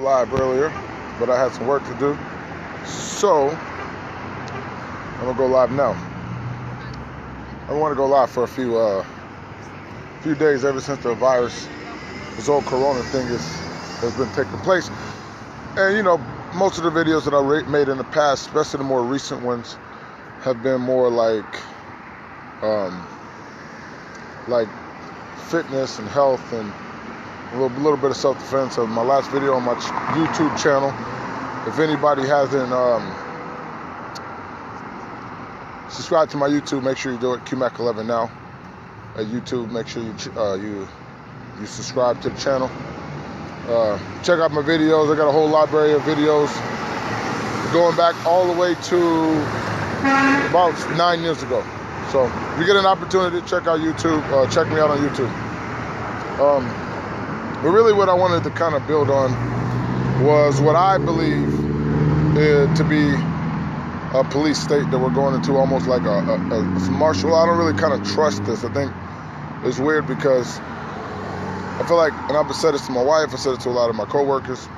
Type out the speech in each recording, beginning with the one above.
live earlier, but I had some work to do. So, I'm going to go live now. I want to go live for a few days ever since the virus, this whole corona thing has been taking place. And, most of the videos that I made in the past, especially the more recent ones, have been more like fitness and health and a little bit of self-defense. Of my last video on my YouTube channel, if anybody hasn't subscribed to my YouTube, make sure you do it. QMac11 now at YouTube. Make sure you subscribe to the channel. Check out my videos. I got a whole library of videos going back all the way to about 9 years ago. So if you get an opportunity, check out YouTube. Check me out on YouTube. But really what I wanted to kind of build on was what I believe to be a police state that we're going into, almost like a martial law. I don't really kind of trust this. I think it's weird because I feel like, and I've said this to my wife, I said it to a lot of my coworkers,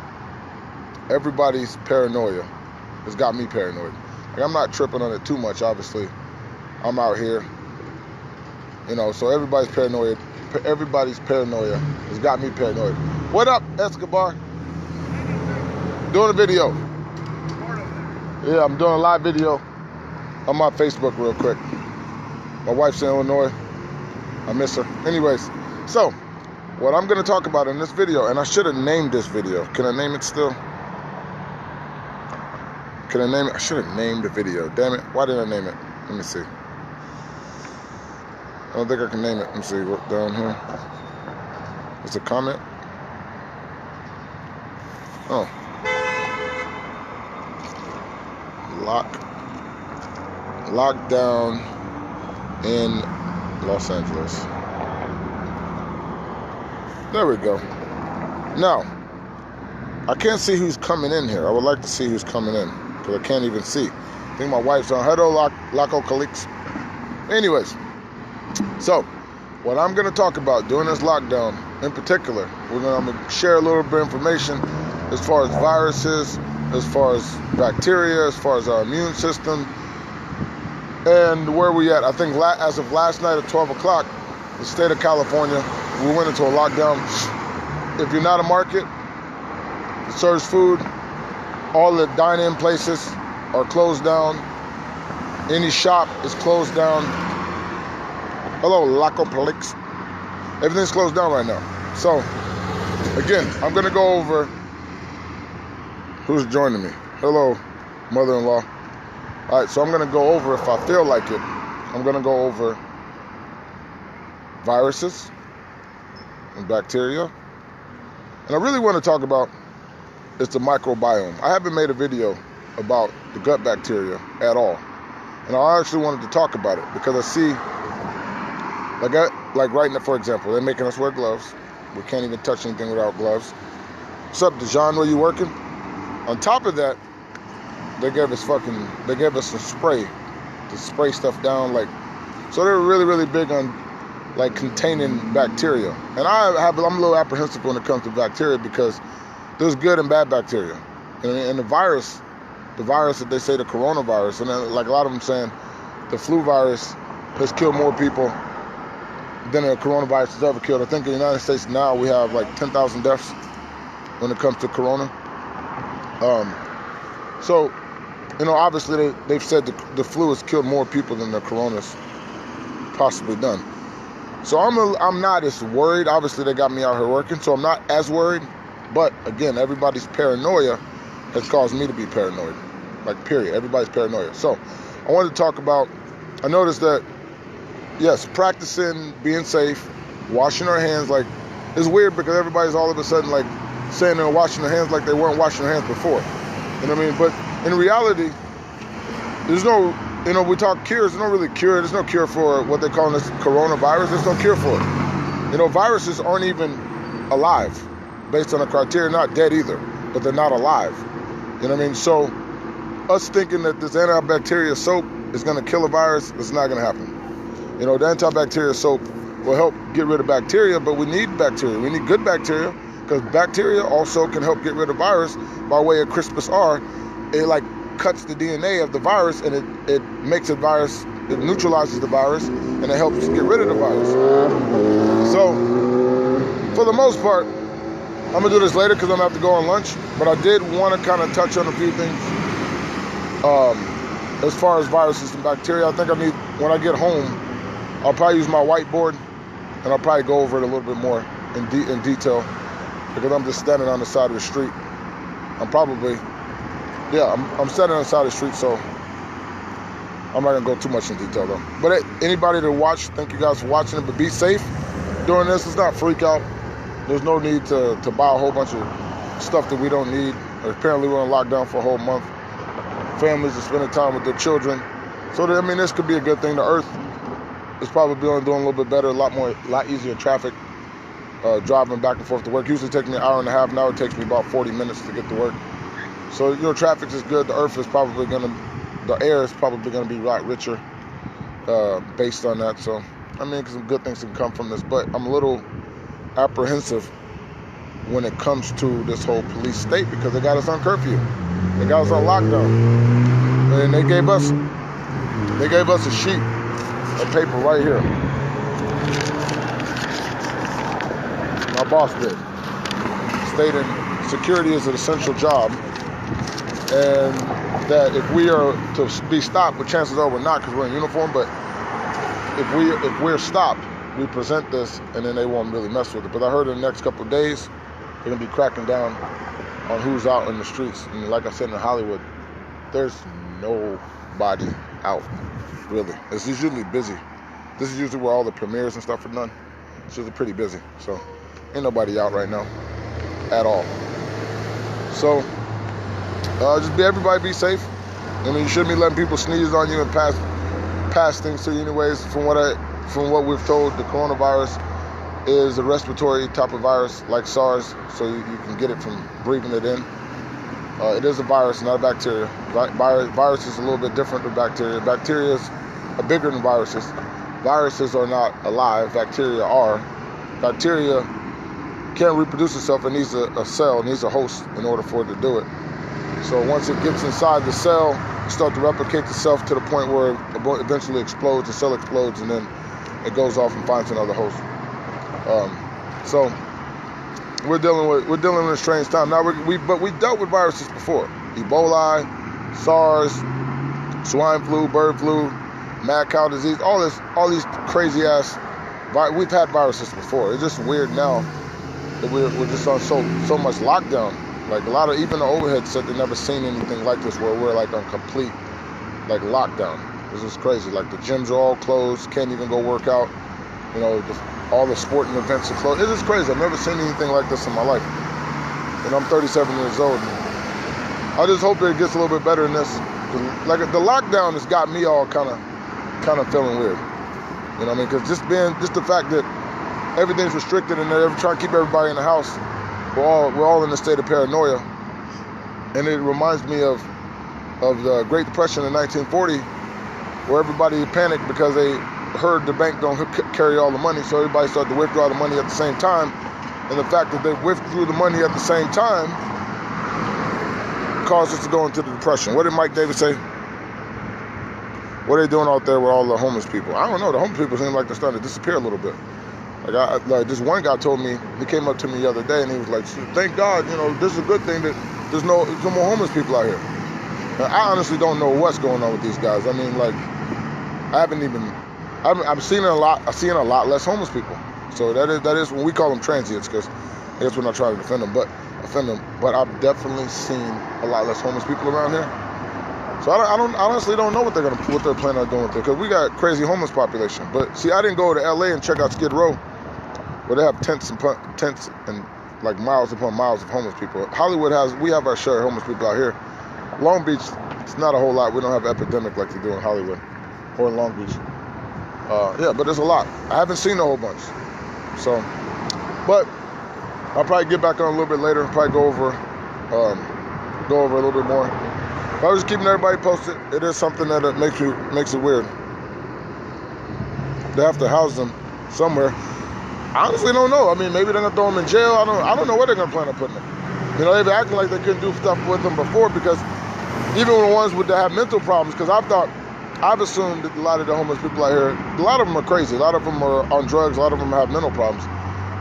everybody's paranoia has got me paranoid. Like, I'm not tripping on it too much, obviously. I'm out here, so everybody's paranoid. Everybody's paranoia has got me paranoid. What up, Escobar? Doing a video. Yeah, I'm doing a live video on my Facebook real quick. My wife's in Illinois. I miss her. Anyways, so what I'm going to talk about in this video, and I should have named this video. Can I name it still? Can I name it? I should have named the video. Damn it. Why did I name it? Let me see. I don't think I can name it. Let me see. What down here? It's a comment. Oh. Lockdown in Los Angeles. There we go. Now, I can't see who's coming in here. I would like to see who's coming in, because I can't even see. I think my wife's on. Hello, Laco Calix. Anyways, so what I'm going to talk about during this lockdown in particular, I'm going to share a little bit of information as far as viruses, as far as bacteria, as far as our immune system, and where we at. I think as of last night at 12 o'clock, the state of California, we went into a lockdown. If you're not a market that serves food, all the dine-in places are closed down. Any shop is closed down. Hello, Laco Palix. Everything's closed down right now. So, again, I'm going to go over who's joining me. Hello, mother-in-law. All right, so I'm going to go over, if I feel like it, I'm going to go over viruses and bacteria. And I really want to talk about is the microbiome. I haven't made a video about the gut bacteria at all. And I actually wanted to talk about it because I see, like right now, for example, they're making us wear gloves. We can't even touch anything without gloves. What's up, Dijon? Where you working? On top of that, they gave us some spray to spray stuff down. So they're really, really big on containing bacteria. And I'm a little apprehensive when it comes to bacteria because there's good and bad bacteria. And the virus that they say, the coronavirus, and then, a lot of them saying the flu virus has killed more people than the coronavirus has ever killed. I think in the United States now we have 10,000 deaths when it comes to corona. So, obviously they've said the flu has killed more people than the corona's possibly done. So I'm not as worried. Obviously they got me out here working, so I'm not as worried. But again, everybody's paranoia has caused me to be paranoid. Period. Everybody's paranoia. So I wanted to talk about, I noticed that, yes, practicing being safe, washing our hands. It's weird because everybody's all of a sudden saying they're washing their hands like they weren't washing their hands before. You know what I mean? But in reality, there's no, we talk cures. There's no really cure. There's no cure for what they call this coronavirus. There's no cure for it. Viruses aren't even alive based on the criteria. Not dead either, but they're not alive. You know what I mean? So us thinking that this antibacterial soap is going to kill a virus, it's not going to happen. The antibacterial soap will help get rid of bacteria, but we need bacteria. We need good bacteria. because bacteria also can help get rid of virus by way of CRISPR. It like cuts the DNA of the virus, and it makes a virus, it neutralizes the virus, and it helps get rid of the virus. So for the most part, I'm gonna do this later because I'm gonna have to go on lunch, but I did want to kind of touch on a few things as far as viruses and bacteria. I think when I get home, I'll probably use my whiteboard, and I'll probably go over it a little bit more in detail, because I'm just standing on the side of the street. I'm standing on the side of the street, so I'm not gonna go too much in detail though. But anybody that watched, thank you guys for watching it, but be safe during this. Let's not freak out. There's no need to buy a whole bunch of stuff that we don't need. Apparently we're on lockdown for a whole month. Families are spending time with their children. So this could be a good thing. The earth is probably doing a little bit better, a lot easier traffic, driving back and forth to work. Usually takes me an hour and a half. Now it takes me about 40 minutes to get to work. So, traffic is good. The air is probably gonna be a lot richer based on that. So, some good things can come from this, but I'm a little apprehensive when it comes to this whole police state, because they got us on curfew. They got us on lockdown. And they gave us a sheet of paper right here. My boss did, stating security is an essential job, and that if we are to be stopped, but chances are we're not because we're in uniform, but if we're stopped, we present this, and then they won't really mess with it. But I heard in the next couple of days, they're going to be cracking down on who's out in the streets. And like I said, in Hollywood, there's nobody out, really. It's usually busy. This is usually where all the premieres and stuff are done. It's usually pretty busy. So ain't nobody out right now at all. So everybody be safe. You shouldn't be letting people sneeze on you and pass things to you anyways. From what we've told, the coronavirus is a respiratory type of virus like SARS, so you can get it from breathing it in. It is a virus, not a bacteria. Virus is a little bit different than bacteria. Bacteria are bigger than viruses. Viruses are not alive. Bacteria are. Bacteria can't reproduce itself. It needs a cell, it needs a host in order for it to do it. So once it gets inside the cell, it starts to replicate itself to the point where it eventually explodes. The cell explodes, and then it goes off and finds another host. So we're dealing with a strange time now. But we dealt with viruses before: Ebola, SARS, swine flu, bird flu, mad cow disease. All these crazy ass. We've had viruses before. It's just weird now that we're just on so much lockdown. Like even the overhead said they've never seen anything like this, where we're like on complete lockdown. This is crazy. Like the gyms are all closed, can't even go work out. All the sporting events are closed. It is crazy. I've never seen anything like this in my life. And I'm 37 years old. I just hope that it gets a little bit better than this. Like the lockdown has got me all kind of feeling weird. Because just the fact that everything's restricted and they're trying to keep everybody in the house. We're all in a state of paranoia, and it reminds me of the Great Depression in 1940, where everybody panicked because they heard the bank don't carry all the money, so everybody started to withdraw the money at the same time. And the fact that they withdrew the money at the same time caused us to go into the depression. What did Mike Davis say? What are they doing out there with all the homeless people? I don't know. The homeless people seem like they're starting to disappear a little bit. Like this one guy told me, he came up to me the other day and he was like, thank God, this is a good thing that there's no more homeless people out here. Now, I honestly don't know what's going on with these guys. I've seen a lot less homeless people. So that is when we call them transients, because I guess we're not trying to offend them, but I've definitely seen a lot less homeless people around here. So I honestly don't know what they're planning on doing with it, because we got crazy homeless population. But see, I didn't go to LA and check out Skid Row, where they have tents and like miles upon miles of homeless people. Hollywood we have our share of homeless people out here. Long Beach, it's not a whole lot. We don't have an epidemic like they do in Hollywood or in Long Beach. But there's a lot. I haven't seen a whole bunch. So, but I'll probably get back on a little bit later. Probably go over a little bit more. But I was just keeping everybody posted. It is something that makes it weird. They have to house them somewhere. honestly don't know. I mean, maybe they're gonna throw them in jail. I don't know where they're gonna plan on putting them. You know, they've been acting like they couldn't do stuff with them before, because even the ones that have mental problems, because I've assumed that a lot of the homeless people out here, a lot of them are crazy, a lot of them are on drugs, a lot of them have mental problems.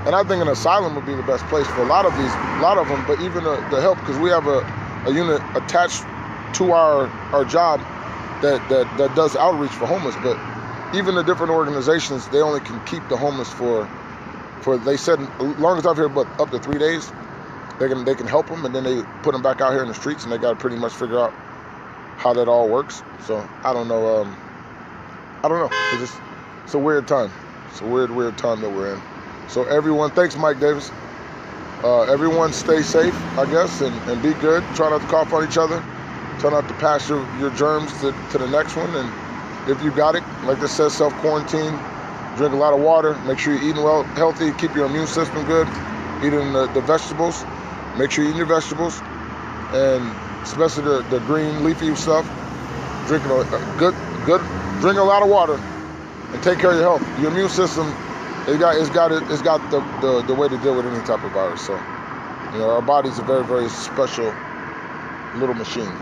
And I think an asylum would be the best place for a lot of them, but even the help, because we have a unit attached to our job that does outreach for homeless. But even the different organizations, they only can keep the homeless for they said, as long as I've heard, but up to 3 days, they can help them, and then they put them back out here in the streets, and they got to pretty much figure out how that all works. So I don't know. It's a weird time. It's a weird time that we're in. So everyone, thanks Mike Davis. Everyone stay safe, I guess, and be good. Try not to cough on each other. Try not to pass your germs to the next one. And if you got it, like this says, self-quarantine. Drink a lot of water. Make sure you're eating well, healthy. Keep your immune system good. Eating the vegetables. Make sure you're eating your vegetables. And especially the green leafy stuff. Drinking good. Drink a lot of water. And take care of your health. Your immune system, it's got the way to deal with any type of virus. So, you know, our body's a very, very special little machine.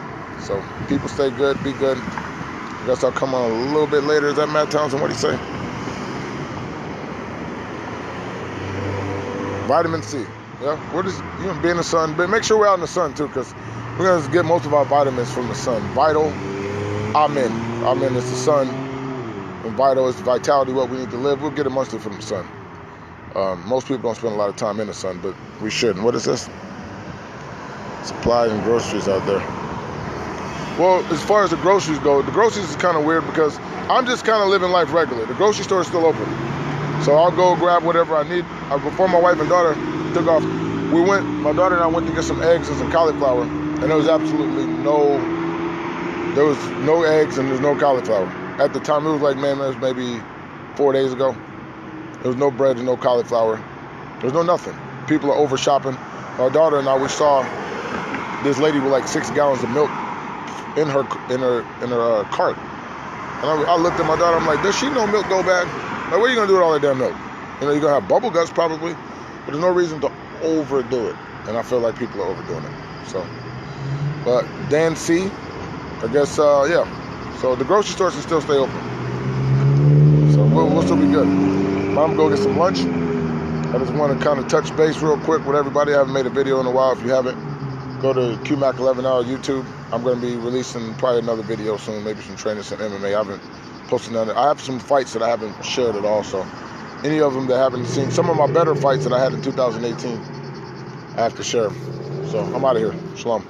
So people stay good, be good. I guess I'll come on a little bit later. Is that Matt Townsend? What do you say? Vitamin C. Yeah, be in the sun. But make sure we're out in the sun too, because we're gonna get most of our vitamins from the sun. Vital, Amen is the sun, and vital is vitality, what we need to live. We'll get it mostly from the sun. Most people don't spend a lot of time in the sun, but we should. And what is this? Supplies and groceries out there. Well, as far as the groceries go, the groceries is kind of weird, because I'm just kind of living life regular. The grocery store is still open. So I'll go grab whatever I need. Before my wife and daughter took off, my daughter and I went to get some eggs and some cauliflower, and there was absolutely no eggs and there's no cauliflower. At the time, it was like, man, that was maybe 4 days ago. There was no bread and no cauliflower. There's no nothing. People are over shopping. My daughter and I, we saw this lady with like 6 gallons of milk in her cart. And I looked at my daughter, I'm like, does she know milk go bad? Like, what are you gonna do with all that damn milk? You know, you're gonna have bubble guts probably, but there's no reason to overdo it. And I feel like people are overdoing it. So, but Dan C, I guess, yeah. So the grocery stores can still stay open. So we'll still be good. But I'm gonna go get some lunch. I just want to kind of touch base real quick with everybody. I haven't made a video in a while. If you haven't, go to QMac 11 Hour YouTube. I'm going to be releasing probably another video soon, maybe some training, some MMA. I haven't posted none. I have some fights that I haven't shared at all. So any of them that haven't seen, some of my better fights that I had in 2018, I have to share them. So I'm out of here. Shalom.